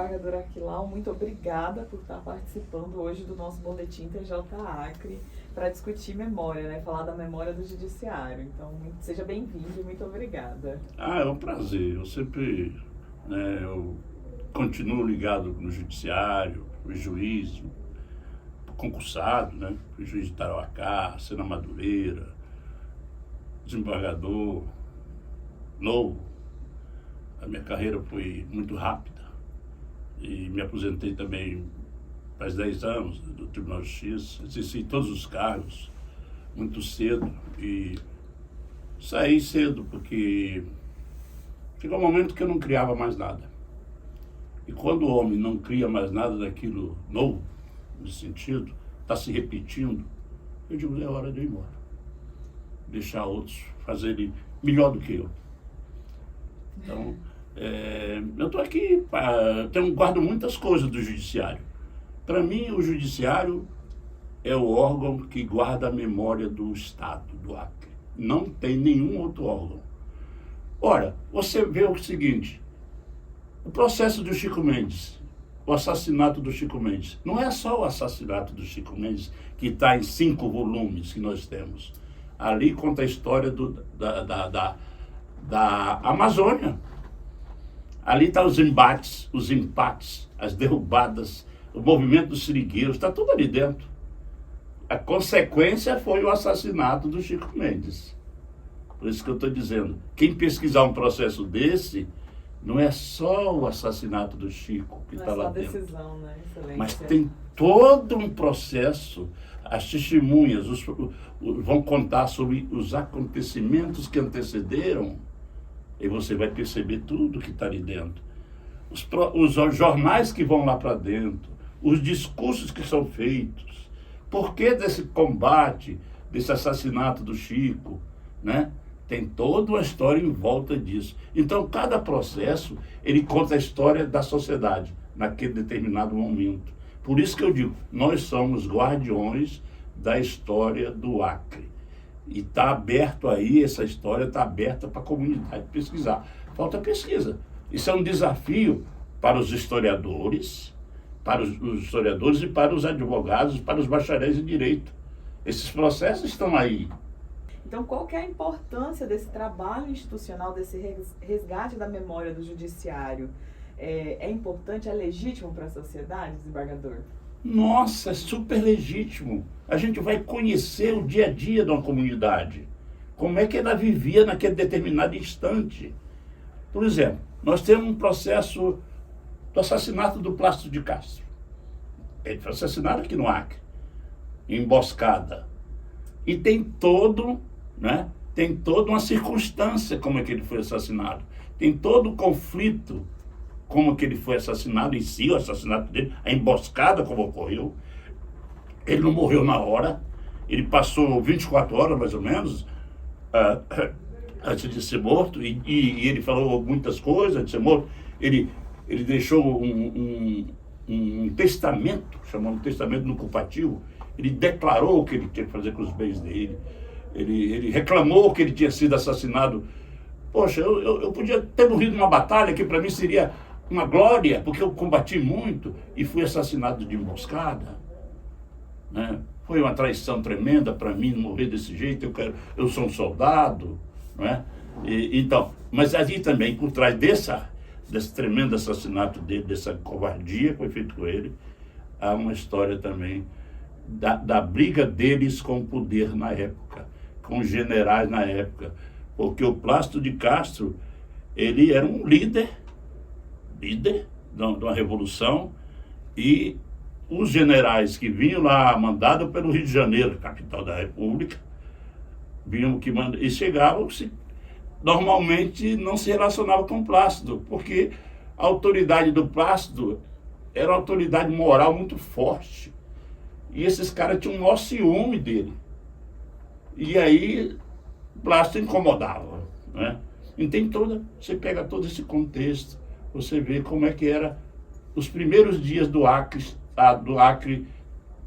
desembargador Aquilau, muito obrigada por estar participando hoje do nosso Boletim TJ Acre para discutir memória, né? Falar da memória do Judiciário. Então, seja bem-vindo e muito obrigada. É um prazer. Eu sempre, eu continuo ligado no Judiciário, fui juiz, concursado, né? Fui juiz de Tarauacá, Sena Madureira, desembargador novo. A minha carreira foi muito rápida e me aposentei também faz 10 anos do Tribunal de Justiça, exerci todos os cargos muito cedo e saí cedo porque chegou um momento que eu não criava mais nada. E quando o homem não cria mais nada daquilo novo, nesse sentido, está se repetindo, eu digo, é hora de eu ir embora. Deixar outros fazerem melhor do que eu. Então, eu estou aqui, guardo muitas coisas do Judiciário. Para mim, o Judiciário é o órgão que guarda a memória do Estado, do Acre. Não tem nenhum outro órgão. Ora, você vê o seguinte, o processo do Chico Mendes, o assassinato do Chico Mendes, não é só o assassinato do Chico Mendes que está em 5 volumes que nós temos. Ali conta a história da Amazônia. Ali estão os embates, os empates, as derrubadas, o movimento dos seringueiros, está tudo ali dentro. A consequência foi o assassinato do Chico Mendes. Por isso que eu estou dizendo, quem pesquisar um processo desse, não é só o assassinato do Chico que está lá dentro. Decisão, né? Excelente. Mas tem todo um processo, as testemunhas vão contar sobre os acontecimentos que antecederam, e você vai perceber tudo que está ali dentro. Os jornais que vão lá para dentro, os discursos que são feitos, por que desse combate, desse assassinato do Chico, né? Tem toda uma história em volta disso. Então, cada processo, ele conta a história da sociedade, naquele determinado momento. Por isso que eu digo, nós somos guardiões da história do Acre. E está aberto aí, essa história está aberta para a comunidade pesquisar. Falta pesquisa. Isso é um desafio para os historiadores, e para os advogados, para os bacharéis em direito. Esses processos estão aí. Então, qual que é a importância desse trabalho institucional, desse resgate da memória do Judiciário? É importante, é legítimo para a sociedade, desembargador? Nossa, é super legítimo. A gente vai conhecer o dia a dia de uma comunidade. Como é que ela vivia naquele determinado instante. Por exemplo, nós temos um processo do assassinato do Plácido de Castro. Ele foi assassinado aqui no Acre, em emboscada. E tem toda uma circunstância como é que ele foi assassinado. Tem todo o conflito como que ele foi assassinado em si, o assassinato dele, a emboscada como ocorreu. Ele não morreu na hora, ele passou 24 horas mais ou menos antes de ser morto, e ele falou muitas coisas antes de ser morto. Ele deixou um testamento, chamado testamento no culpativo. Ele declarou o que ele tinha que fazer com os bens dele. Ele reclamou que ele tinha sido assassinado. Poxa, eu podia ter morrido numa batalha que para mim seria uma glória, porque eu combati muito e fui assassinado de emboscada. Né? Foi uma traição tremenda para mim morrer desse jeito. Eu sou um soldado. Não é? Então, mas ali também, por trás desse tremendo assassinato dele, dessa covardia que foi feita com ele, há uma história também da briga deles com o poder na época, com os generais na época, porque o Plácido de Castro, ele era um líder de uma revolução, e os generais que vinham lá, mandados pelo Rio de Janeiro, capital da República, vinham e chegavam, normalmente não se relacionavam com o Plácido, porque a autoridade do Plácido era uma autoridade moral muito forte. E esses caras tinham um maior ciúme dele. E aí, Plácido incomodava. Né? Então, você pega todo esse contexto, você vê como é que era os primeiros dias do Acre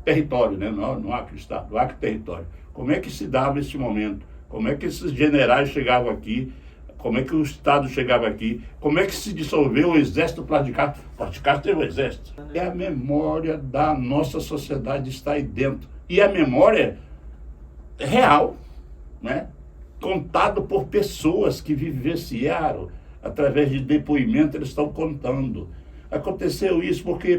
território, né? Não no Acre Estado, do Acre território. Como é que se dava esse momento? Como é que esses generais chegavam aqui como é que o Estado chegava aqui, como é que se dissolveu o exército Plano de Castro. Plano de Castro teve o exército. É a memória da nossa sociedade está aí dentro. E a memória real, né? Contado por pessoas que vivenciaram, através de depoimento, eles estão contando. Aconteceu isso, por quê?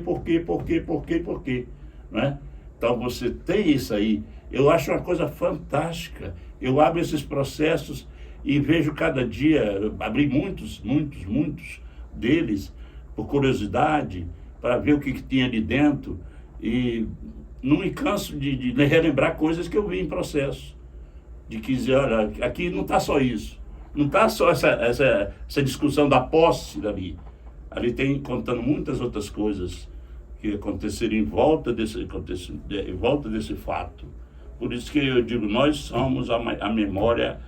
Né? Então você tem isso aí. Eu acho uma coisa fantástica. Eu abro esses processos e vejo cada dia, abri muitos deles, por curiosidade, para ver o que tinha ali dentro. E não me canso de relembrar coisas que eu vi em processo. De que dizer, olha, aqui não está só isso. Não está só essa discussão da posse dali. Ali tem contando muitas outras coisas que aconteceram em volta desse fato. Por isso que eu digo, nós somos a memória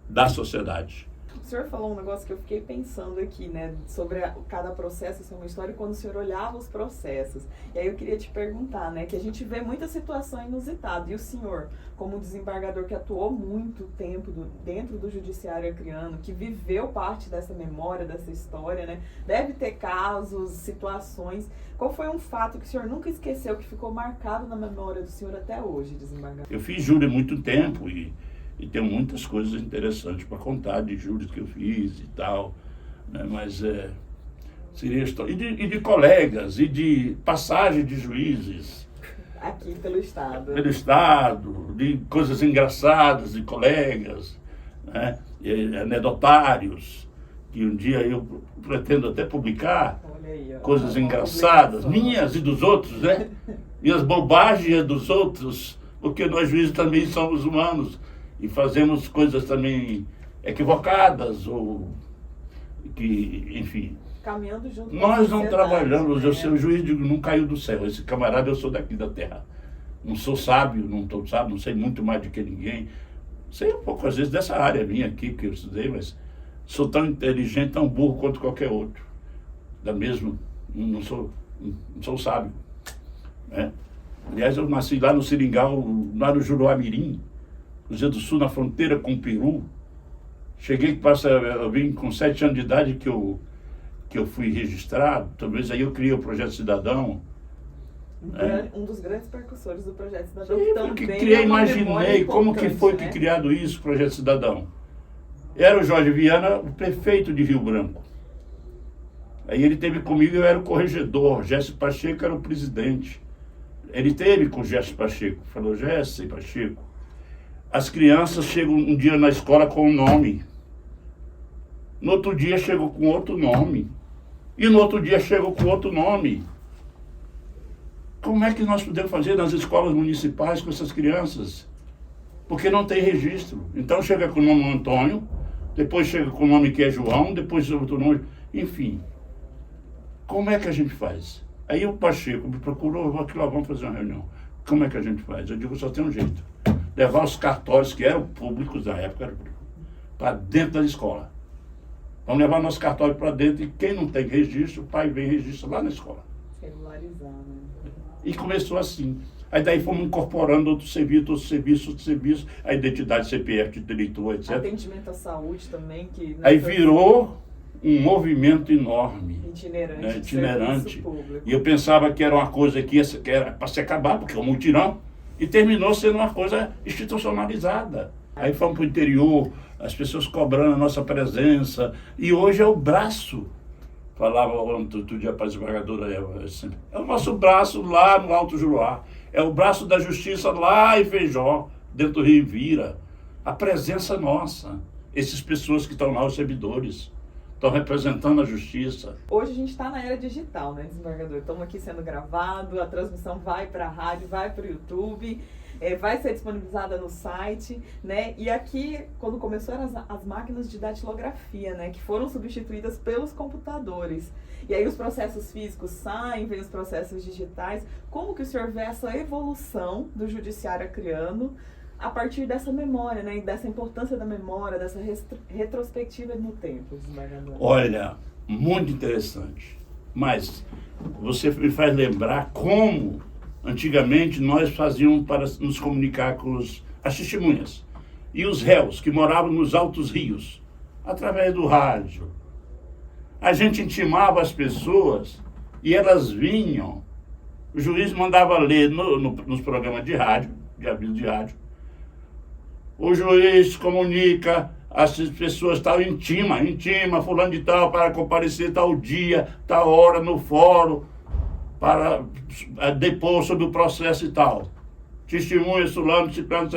da sociedade. O senhor falou um negócio que eu fiquei pensando aqui, né, sobre cada processo ser uma história, e quando o senhor olhava os processos. E aí eu queria te perguntar, né, que a gente vê muita situação inusitada, e o senhor, como desembargador que atuou muito tempo dentro do judiciário acreano, que viveu parte dessa memória, dessa história, né, deve ter casos, situações. Qual foi um fato que o senhor nunca esqueceu, que ficou marcado na memória do senhor até hoje, desembargador? Eu fiz júri há muito tempo e tenho muitas coisas interessantes para contar de júris que eu fiz e tal, né? Mas seria história. E de colegas, e de passagem de juízes. Aqui pelo Estado. Pelo Estado, de coisas engraçadas de colegas, né? E anedotários, que um dia eu pretendo até publicar. Olha aí, ó, coisas engraçadas, minhas e dos outros, né? E as bobagens dos outros, porque nós juízes também somos humanos. E fazemos coisas também equivocadas, ou que, enfim. Caminhando junto. Nós não trabalhamos, né? Eu sou o juiz, digo, não caiu do céu. Esse camarada, eu sou daqui da terra. Não sou sábio, não sei muito mais do que ninguém. Sei um pouco, às vezes, dessa área minha aqui, que eu estudei, mas sou tão inteligente, tão burro quanto qualquer outro. Não sou sábio. Né? Aliás, eu nasci lá no Seringal, lá no Juruá-Mirim, Cruzeiro do Sul, na fronteira com o Peru. Eu vim com 7 anos de idade que eu fui registrado. Talvez aí eu criei o Projeto Cidadão. Um dos grandes percussores do Projeto Cidadão. Sim, que imaginei como que foi que criado isso, o Projeto Cidadão. Era o Jorge Viana, o prefeito de Rio Branco. Aí ele teve comigo, eu era o corregedor, Jesse Pacheco era o presidente. Ele teve com o Jesse Pacheco, falou, Jesse Pacheco, as crianças chegam um dia na escola com um nome. No outro dia chegam com outro nome. E no outro dia chegam com outro nome. Como é que nós podemos fazer nas escolas municipais com essas crianças? Porque não tem registro. Então chega com o nome Antônio, depois chega com o nome que é João, depois outro nome, enfim. Como é que a gente faz? Aí o Pacheco me procurou, aqui lá, vamos fazer uma reunião. Como é que a gente faz? Eu digo, só tem um jeito. Levar os cartórios, que eram públicos da época, para dentro da escola. Vamos levar nosso cartório para dentro e quem não tem registro, o pai vem e registra lá na escola. Regularizar, né? E começou assim. Aí daí fomos incorporando outros serviços, a identidade CPF de eleitor, etc. Atendimento à saúde também. Aí virou um movimento enorme. Itinerante. Né? Itinerante. E eu pensava que era uma coisa que era para se acabar, porque é um mutirão. E terminou sendo uma coisa institucionalizada. Aí fomos para o interior, as pessoas cobrando a nossa presença. E hoje é o braço. Falava outro dia para a desembargadora, é o nosso braço lá no Alto Juruá. É o braço da justiça lá em Feijó, dentro do Rio Vira. A presença nossa. Essas pessoas que estão lá, os servidores, estão representando a justiça. Hoje a gente está na era digital, né, desembargador? Estamos aqui sendo gravado, a transmissão vai para a rádio, vai para o YouTube, vai ser disponibilizada no site, né? E aqui, quando começou, eram as máquinas de datilografia, né? Que foram substituídas pelos computadores. E aí os processos físicos saem, vem os processos digitais. Como que o senhor vê essa evolução do judiciário acreano a partir dessa memória, né? E dessa importância da memória, dessa retrospectiva no tempo, desembargador? Olha, muito interessante. Mas você me faz lembrar como antigamente nós fazíamos para nos comunicar com as testemunhas e os réus que moravam nos altos rios. através do rádio. A gente intimava as pessoas e elas vinham. O juiz mandava ler nos programas de rádio, de aviso de rádio. O juiz comunica, as pessoas tal, intima, fulano de tal, para comparecer tal dia, tal hora no fórum, para depor sobre o processo e tal. Testemunha fulano, ciclano,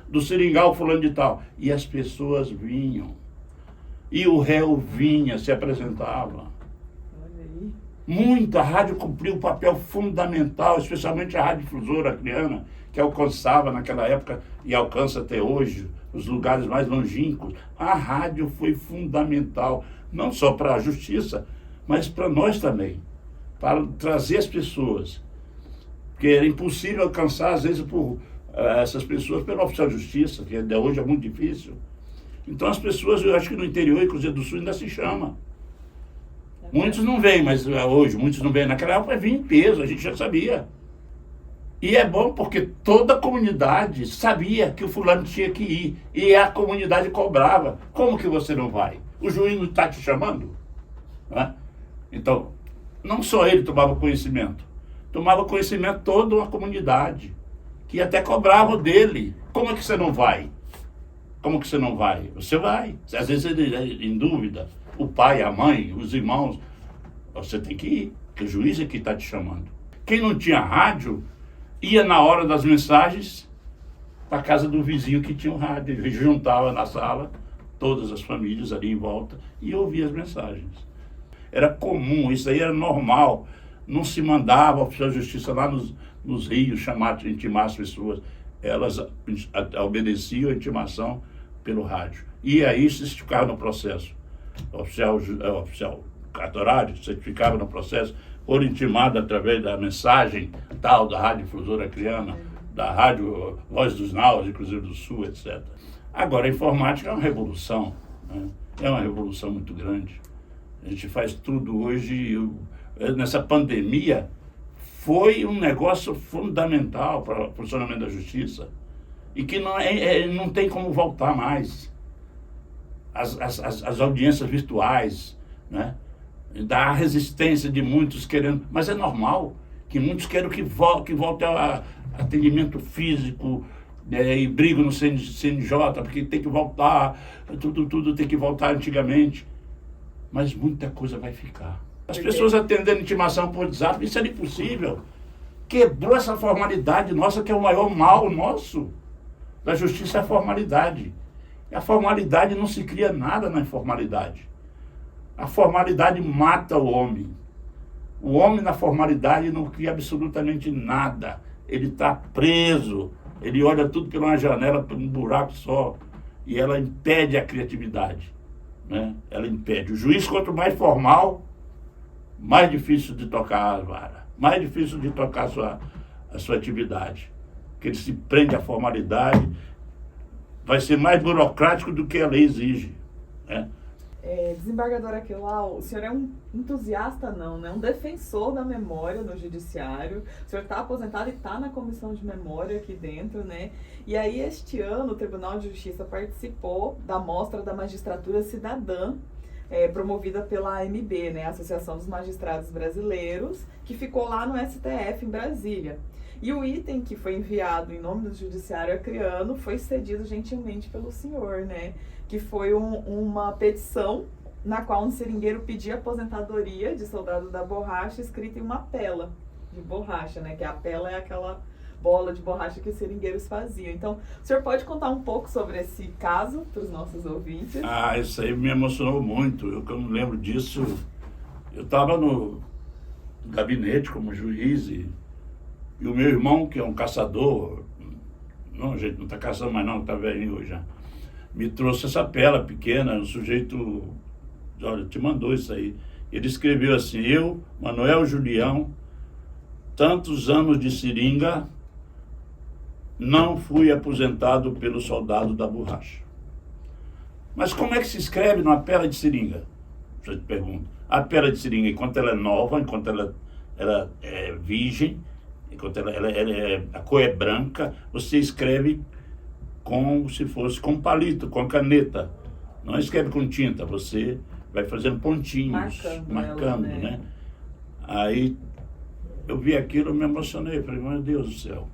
do seringal fulano de tal. E as pessoas vinham. E o réu vinha, se apresentava. Muita rádio cumpriu um papel fundamental, especialmente a Rádio Difusora Acreana, que alcançava naquela época e alcança até hoje os lugares mais longínquos. A rádio foi fundamental, não só para a justiça, mas para nós também, para trazer as pessoas. Porque era impossível alcançar, às vezes, por essas pessoas pelo oficial de justiça, que até hoje é muito difícil. Então as pessoas, eu acho que no interior e Cruzeiro do Sul ainda se chama. Muitos não vêm, mas hoje, muitos não vêm. Naquela época vinha em peso, a gente já sabia. E é bom porque toda a comunidade sabia que o fulano tinha que ir. E a comunidade cobrava. Como que você não vai? O juiz não está te chamando? Né? Então, não só ele tomava conhecimento toda a comunidade, que até cobrava dele. Como é que você não vai? Como que você não vai? Você vai. Às vezes ele é em dúvida. O pai, a mãe, os irmãos. Você tem que ir, porque o juiz é que está te chamando. Quem não tinha rádio, ia na hora das mensagens para a casa do vizinho que tinha um rádio. Ele juntava na sala todas as famílias ali em volta e ouvia as mensagens. Era comum, isso aí era normal. Não se mandava a oficial de justiça lá nos rios intimar as pessoas. Elas obedeciam a intimação pelo rádio. E aí se certificava no processo. O oficial cartorário certificava no processo, por intimado através da mensagem tal da Rádio Difusora Acreana, da Rádio Voz dos Naus, de Cruzeiro do Sul, etc. Agora, a informática é uma revolução, né? É uma revolução muito grande. A gente faz tudo hoje. Nessa pandemia, foi um negócio fundamental para o funcionamento da justiça e que não tem como voltar mais. As audiências virtuais, né? Da resistência de muitos querendo, mas é normal que muitos queiram que volte a atendimento físico, e brigam no CNJ, porque tem que voltar, tudo tem que voltar antigamente. Mas muita coisa vai ficar. As pessoas atendendo intimação por WhatsApp, isso era impossível. Quebrou essa formalidade nossa, que é o maior mal nosso da justiça, é a formalidade. E a formalidade não se cria nada na informalidade. A formalidade mata o homem. O homem na formalidade não cria absolutamente nada. Ele está preso. Ele olha tudo por uma janela, por um buraco só. E ela impede a criatividade. Né? Ela impede. O juiz, quanto mais formal, mais difícil de tocar a vara. Mais difícil de tocar a sua atividade. Porque ele se prende à formalidade. Vai ser mais burocrático do que a lei exige. Né? Desembargador Aquilau, o senhor é um entusiasta, não, né? Um defensor da memória no judiciário. O senhor está aposentado e está na comissão de memória aqui dentro, né? E aí, este ano, o Tribunal de Justiça participou da Mostra da Magistratura Cidadã, promovida pela AMB, né? Associação dos Magistrados Brasileiros, que ficou lá no STF, em Brasília. E o item que foi enviado em nome do Judiciário Acreano foi cedido gentilmente pelo senhor, né? Que foi uma petição na qual um seringueiro pedia aposentadoria de soldado da borracha escrita em uma pela de borracha, né? Que a pela é aquela bola de borracha que os seringueiros faziam. Então, o senhor pode contar um pouco sobre esse caso para os nossos ouvintes? Isso aí me emocionou muito. Eu não lembro disso. Eu estava no gabinete como juiz e o meu irmão, que é um caçador, não, a gente não está caçando mais não, está velhinho já, me trouxe essa pela pequena, um sujeito, olha, te mandou isso aí. Ele escreveu assim: eu, Manuel Julião, tantos anos de seringa, não fui aposentado pelo soldado da borracha. Mas como é que se escreve numa pela de seringa? Você te pergunta. A pela de seringa, enquanto ela é nova, enquanto ela é virgem, enquanto a cor é branca, você escreve como se fosse com palito, com caneta. Não escreve com tinta, você vai fazendo pontinhos, marcando, ela, né? Aí eu vi aquilo, eu me emocionei, falei, meu Deus do céu,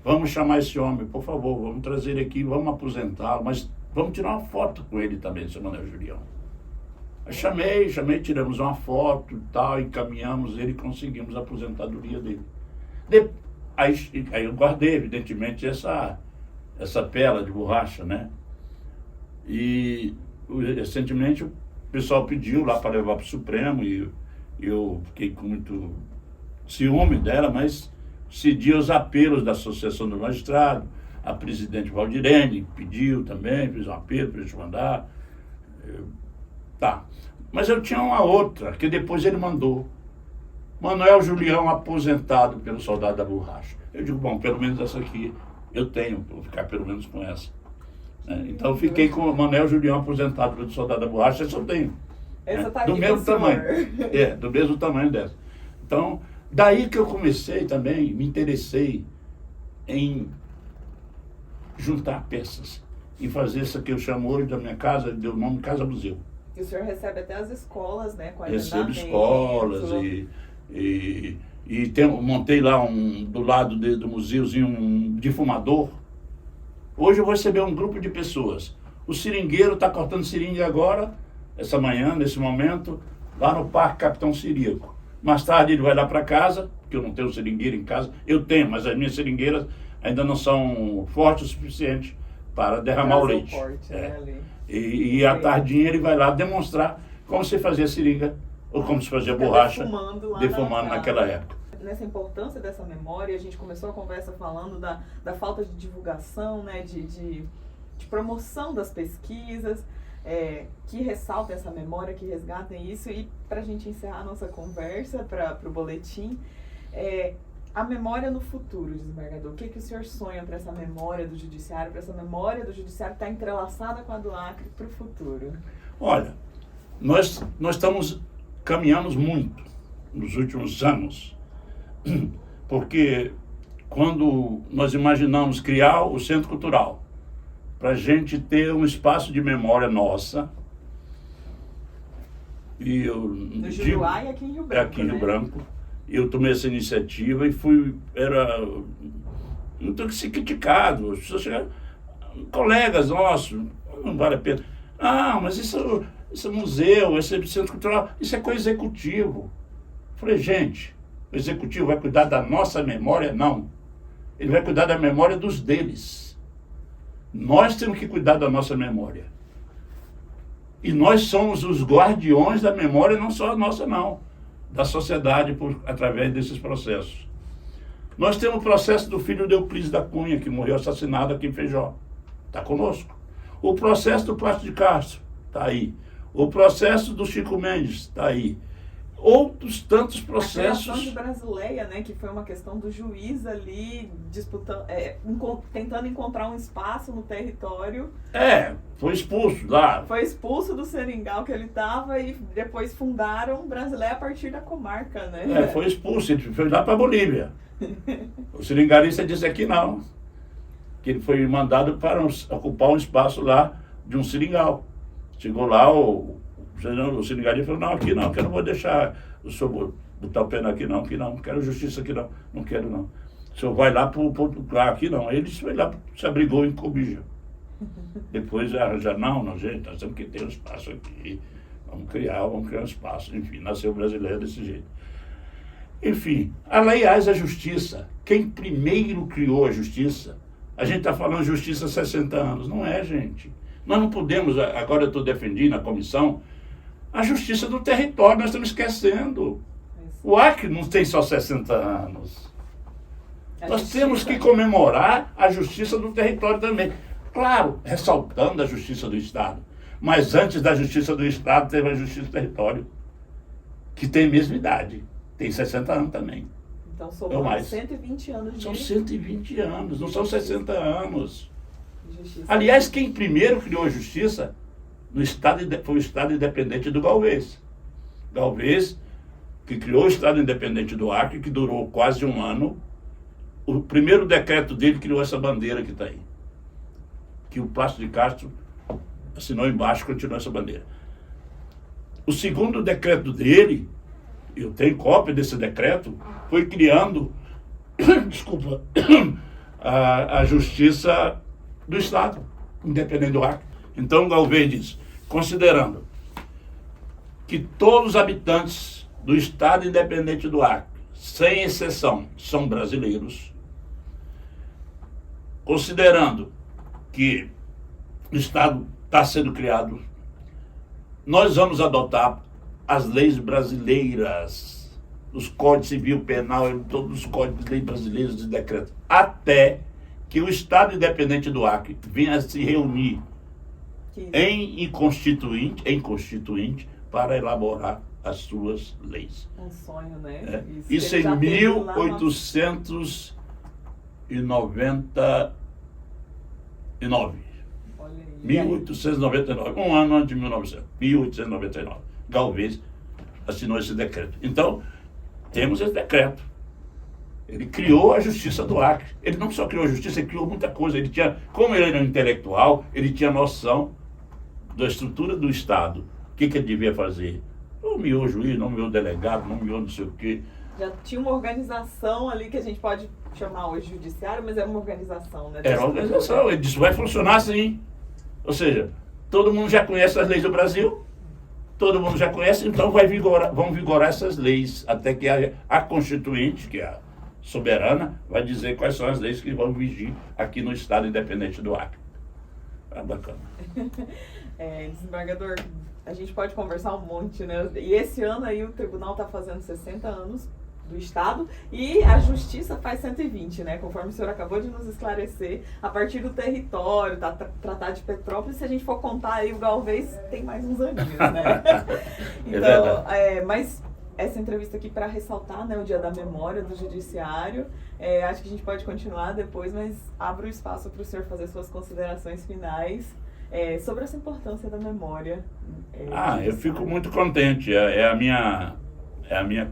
vamos chamar esse homem, por favor, vamos trazer ele aqui, vamos aposentá-lo, mas vamos tirar uma foto com ele também, seu Manuel Julião. Aí chamei, tiramos uma foto e tal, encaminhamos ele e conseguimos a aposentadoria dele. Aí eu guardei, evidentemente, essa pela de borracha, né? E recentemente o pessoal pediu lá para levar para o Supremo e eu fiquei com muito ciúme dela, mas cedi aos apelos da Associação do Magistrado, a presidente Valdirene pediu também, fez um apelo para a gente mandar. Tá. Mas eu tinha uma outra, que depois ele mandou. Manuel Julião aposentado pelo Soldado da Borracha. Eu digo, bom, pelo menos essa aqui eu tenho, vou ficar pelo menos com essa. Então eu fiquei com o Manuel Julião aposentado pelo Soldado da Borracha, essa eu tenho. Essa tá do aqui mesmo tamanho. Do mesmo tamanho dessa. Então, daí que eu comecei também, me interessei em juntar peças, em fazer essa que eu chamo hoje da minha casa, deu o nome Casa Museu. E o senhor recebe até as escolas, né? Com recebo escolas montei lá do lado do museuzinho um difumador. Hoje eu vou receber um grupo de pessoas. O seringueiro está cortando seringa agora, essa manhã, nesse momento, lá no Parque Capitão Ciríaco. Mais tarde ele vai lá para casa, porque eu não tenho seringueiro em casa. Eu tenho, mas as minhas seringueiras ainda não são fortes o suficiente para derramar o leite. E à tardinha ele vai lá demonstrar como se fazia seringa, ou como se fazia borracha, defumando naquela época. Nessa importância dessa memória, a gente começou a conversa falando da falta de divulgação, né, de promoção das pesquisas, que ressaltem essa memória, que resgatem isso. E para a gente encerrar a nossa conversa, para o boletim, a memória no futuro, desembargador. O que o senhor sonha para essa memória do judiciário, para essa memória do judiciário estar entrelaçada com a do Acre para o futuro? Olha, nós caminhamos muito nos últimos anos, porque quando nós imaginamos criar o Centro Cultural, para a gente ter um espaço de memória nossa, e eu no Juruá e aqui em Rio Branco. Aqui em Rio Branco. Eu tomei essa iniciativa e era muito se criticado. As pessoas chegaram, colegas nossos, não vale a pena. Ah, mas isso é museu, esse é centro cultural, isso é com o executivo. Falei, gente, o executivo vai cuidar da nossa memória? Não. Ele vai cuidar da memória dos deles. Nós temos que cuidar da nossa memória. E nós somos os guardiões da memória, não só a nossa, não. Da sociedade através desses processos. Nós temos o processo do filho de Euclides da Cunha, que morreu assassinado aqui em Feijó. Está conosco. O processo do Plácido de Castro está aí. O processo do Chico Mendes está aí. Outros tantos processos. A criação de Brasileia, né, que foi uma questão do juiz ali disputando, tentando encontrar um espaço no território. Foi expulso lá. Foi expulso do seringal que ele estava e depois fundaram Brasileia a partir da comarca, né? Foi expulso, ele foi lá para a Bolívia. O seringalista disse aqui não, que ele foi mandado para ocupar um espaço lá de um seringal. Chegou lá, o seringalista falou, não, aqui não, que eu não vou deixar o senhor botar o pé aqui não, não quero justiça aqui não quero não. O senhor vai lá para o lugar aqui não. Ele foi lá, se abrigou em Cobija. Depois já não, gente, nós temos que ter um espaço aqui, vamos criar um espaço. Enfim, nasceu brasileiro desse jeito. Enfim, aliás, a justiça, quem primeiro criou a justiça, a gente está falando justiça há 60 anos, não é, gente? Nós não podemos, agora eu estou defendendo a comissão, a justiça do território, nós estamos esquecendo. O Acre não tem só 60 anos. Nós temos que comemorar a justiça do território também. Claro, ressaltando a justiça do Estado. Mas antes da justiça do Estado, teve a justiça do território, que tem a mesma idade. Tem 60 anos também. Então, sobrou 120 anos de... São 120 anos, não são 60 anos. Justiça. Aliás, quem primeiro criou a justiça no estado, foi o Estado Independente do Galvez. Galvez, que criou o Estado Independente do Acre, que durou quase um ano. O primeiro decreto dele criou essa bandeira que está aí. Que o Plácido de Castro assinou embaixo, continua essa bandeira. O segundo decreto dele, eu tenho cópia desse decreto, foi criando, desculpa, a Justiça do Estado, independente do Acre. Então, Galvez diz, considerando que todos os habitantes do Estado independente do Acre, sem exceção, são brasileiros, considerando que o Estado está sendo criado, nós vamos adotar as leis brasileiras, os códigos civil, penal, todos os códigos de leis brasileiros e decretos, até que o Estado independente do Acre venha a se reunir em constituinte para elaborar as suas leis. Um sonho, né? Isso em 1899. Olha aí. 1899, um ano antes de 1900, 1899. Galvez assinou esse decreto. Então, temos esse decreto. Ele criou a Justiça do Acre. Ele não só criou a justiça, ele criou muita coisa. Ele tinha, como ele era um intelectual, ele tinha noção da estrutura do Estado. O que ele devia fazer? Nomeou juiz, nomeou delegado, nomeou não sei o quê. Já tinha uma organização ali que a gente pode chamar hoje judiciário, mas era uma organização, né? Era uma organização. Ele disse, vai funcionar assim. Ou seja, todo mundo já conhece as leis do Brasil, todo mundo já conhece, então vão vigorar essas leis, até que a Constituinte, que é a soberana, vai dizer quais são as leis que vão vigir aqui no Estado independente do Acre. É bacana. Desembargador, a gente pode conversar um monte, né? E esse ano aí o tribunal está fazendo 60 anos do Estado e a Justiça faz 120, né? Conforme o senhor acabou de nos esclarecer, a partir do território, da Tratado de Petrópolis, se a gente for contar aí, o Galvez tem mais uns aninhos, né? Então, mas essa entrevista aqui para ressaltar, né, o Dia da Memória do Judiciário, acho que a gente pode continuar depois, mas abro o espaço para o senhor fazer suas considerações finais sobre essa importância da memória. Eu fico muito contente,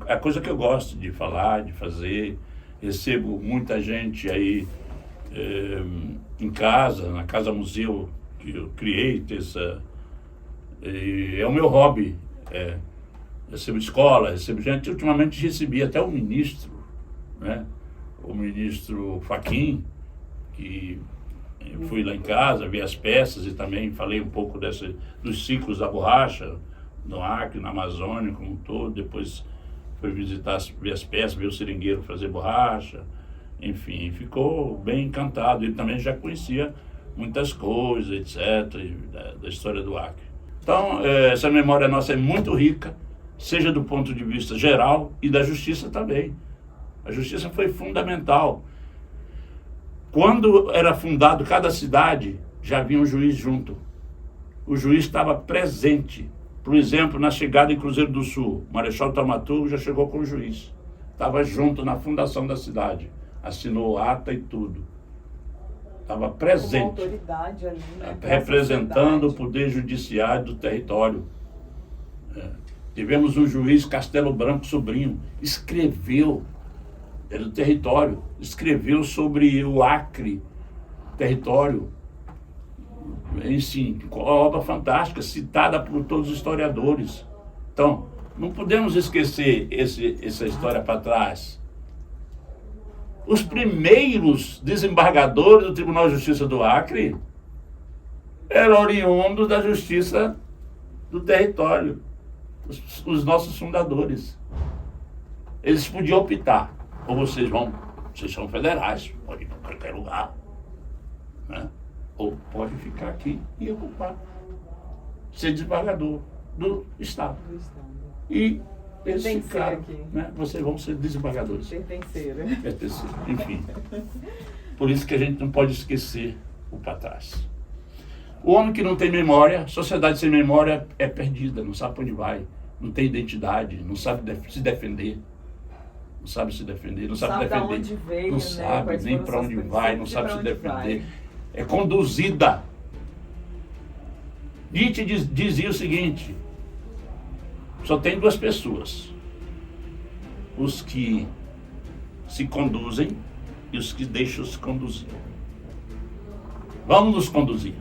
a coisa que eu gosto de falar, de fazer. Recebo muita gente aí em casa, na Casa Museu que eu criei, é o meu hobby. Recebo escola, recebo gente. Ultimamente recebi até o ministro, né? O ministro Fachin, que fui lá em casa, vi as peças e também falei um pouco dos ciclos da borracha no Acre, na Amazônia como um todo. Depois foi visitar, ver as peças, ver o seringueiro fazer borracha. Enfim, ficou bem encantado. Ele também já conhecia muitas coisas, etc., da história do Acre. Então, essa memória nossa é muito rica, seja do ponto de vista geral e da justiça também. A justiça foi fundamental. Quando era fundado cada cidade, já havia um juiz junto. O juiz estava presente. Por exemplo, na chegada em Cruzeiro do Sul, Marechal Thaumaturgo já chegou com o juiz. Estava junto na fundação da cidade. Assinou ata e tudo. Estava presente. Uma autoridade ali, né? Representando o poder judiciário do território. Tivemos um juiz, Castelo Branco Sobrinho, escreveu, é do território, escreveu sobre o Acre, território, enfim, uma obra fantástica, citada por todos os historiadores. Então, não podemos esquecer essa história para trás. Os primeiros desembargadores do Tribunal de Justiça do Acre eram oriundos da Justiça do Território. Os nossos fundadores. Eles podiam optar. Ou vocês são federais, podem ir para qualquer lugar, né? Ou pode ficar aqui e ocupar, ser desembargador do Estado. E eles ficaram, né? Vocês vão ser desembargadores. Pertenceram. Enfim. Por isso que a gente não pode esquecer o para trás. O homem que não tem memória, sociedade sem memória é perdida, não sabe para onde vai, não tem identidade, não sabe se defender. Não sabe se defender, não sabe defender. Onde veio, não sabe nem para onde vai, não sabe se defender. É conduzida. Nietzsche dizia o seguinte: só tem duas pessoas, os que se conduzem e os que deixam se conduzir. Vamos nos conduzir.